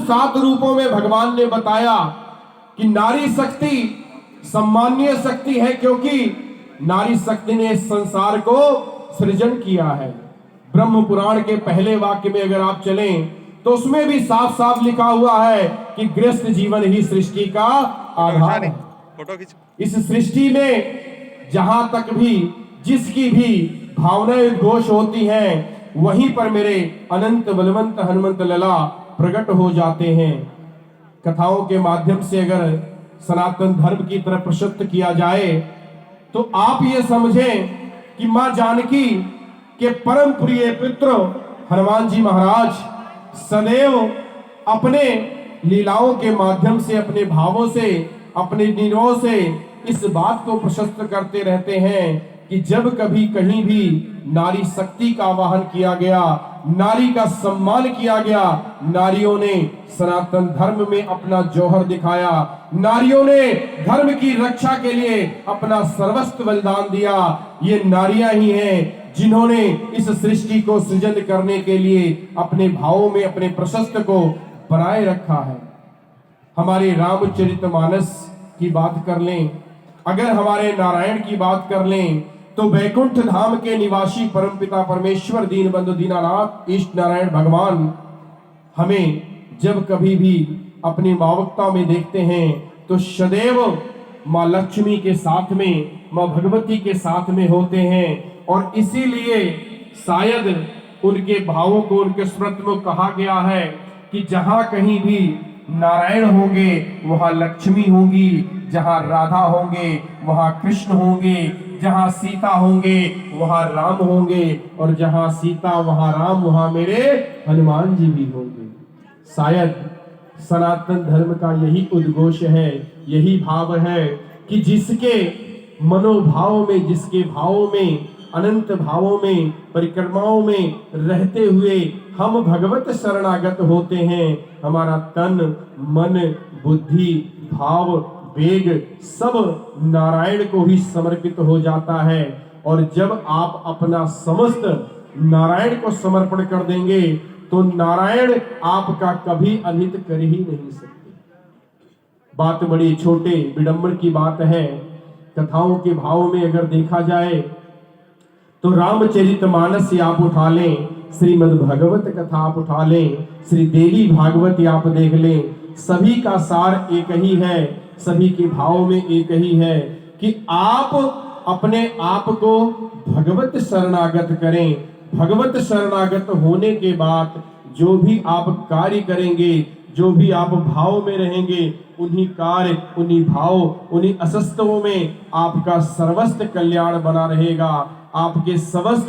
7 रूपों में भगवान ने बताया कि नारी शक्ति सम्मानीय शक्ति है, क्योंकि नारी शक्ति ने इस संसार को सृजन किया है। ब्रह्म पुराण के पहले वाक्य में अगर आप चलें तो उसमें भी साफ साफ लिखा हुआ है कि गृहस्थ जीवन ही सृष्टि का आधार है। इस सृष्टि में जहां तक भी जिसकी भी भावनाएं उद्घोष होती हैं, वहीं पर मेरे अनंत बलवंत हनुमंत लला प्रकट हो जाते हैं। कथाओं के माध्यम से अगर सनातन धर्म की तरफ प्रशस्त किया जाए तो आप ये समझें कि मां जानकी के परम प्रिय पुत्र हनुमान जी महाराज सदैव अपने लीलाओं के माध्यम से, अपने भावों से, अपने निर्णयों से इस बात को प्रशस्त करते रहते हैं कि जब कभी कहीं भी नारी शक्ति का आवाहन किया गया, नारी का सम्मान किया गया, नारियों ने सनातन धर्म में अपना जौहर दिखाया, नारियों ने धर्म की रक्षा के लिए अपना सर्वस्व बलिदान दिया, ये नारियां ही हैं जिन्होंने इस सृष्टि को सृजन करने के लिए अपने भावों में अपने प्रशस्त को बनाए रखा है। हमारे रामचरितमानस की बात कर लें, अगर हमारे नारायण की बात कर लें, तो वैकुंठ धाम के निवासी परमपिता परमेश्वर दीनबंधु दीनानाथ इष्ट नारायण भगवान हमें जब कभी भी अपनी मावकता में देखते हैं तो सदैव मां लक्ष्मी के साथ में, मां भगवती के साथ में होते हैं। और इसीलिए शायद उनके भावों को, उनके स्मृति में कहा गया है कि जहां कहीं भी नारायण होंगे वहां लक्ष्मी होंगी, जहां राधा होंगे वहां कृष्ण होंगे, जहां सीता होंगे वहां राम होंगे, और जहां सीता वहां राम वहां मेरे हनुमान जी भी होंगे। शायद सनातन धर्म का यही उद्घोष है, यही भाव है कि जिसके मनोभाव में, जिसके भावों में, अनंत भावों में, परिक्रमाओं में रहते हुए हम भगवत शरणागत होते हैं, हमारा तन मन बुद्धि भाव वेग सब नारायण को ही समर्पित हो जाता है। और जब आप अपना समस्त नारायण को समर्पण कर देंगे तो नारायण आपका कभी अनित कर ही नहीं सकते। बात बड़ी छोटे विडंबन की बात है। कथाओं के भाव में अगर देखा जाए तो रामचरितमानस आप उठा लें, श्रीमद् भगवत कथा आप उठा लें, श्री देवी भागवत आप देख लें, सभी का सार एक ही है, सभी के भाव में एक ही है कि आप अपने आप को भगवत शरणागत करें। भगवत शरणागत होने के बाद जो भी आप कार्य करेंगे, जो भी आप भाव में रहेंगे, उन्हीं कार्य, उन्हीं भाव, उन्हीं असस्तों में आपका सर्वस्व कल्याण बना रहेगा। आपके समस्त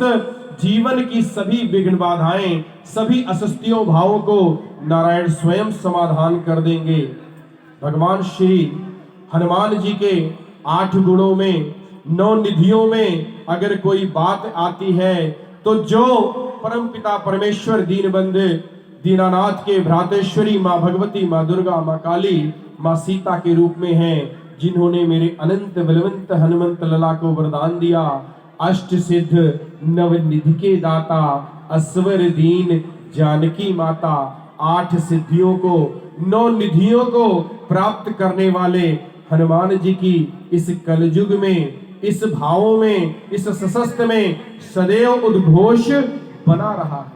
जीवन की सभी विघ्न बाधाएं, सभी असस्तियों भावों को नारायण स्वयं समाधान कर देंगे। भगवान श्री हनुमान जी के 8 गुणों में, 9 निधियों में अगर कोई बात आती है तो जो परमपिता परमेश्वर दीनबंधु दीनानाथ के भ्रातेश्वरी मां भगवती, मां दुर्गा, मां काली, मां सीता के रूप में हैं, जिन्होंने मेरे अनंत बलवंत हनुमंत लला को वरदान दिया। अष्ट सिद्ध नवनिधि के दाता, अस्वर दीन जानकी माता, 8 सिद्धियों को, 9 निधियों को प्राप्त करने वाले हनुमान जी की इस कलयुग में, इस भावों में, इस सशस्त्र में सदैव उद्घोष बना रहा है।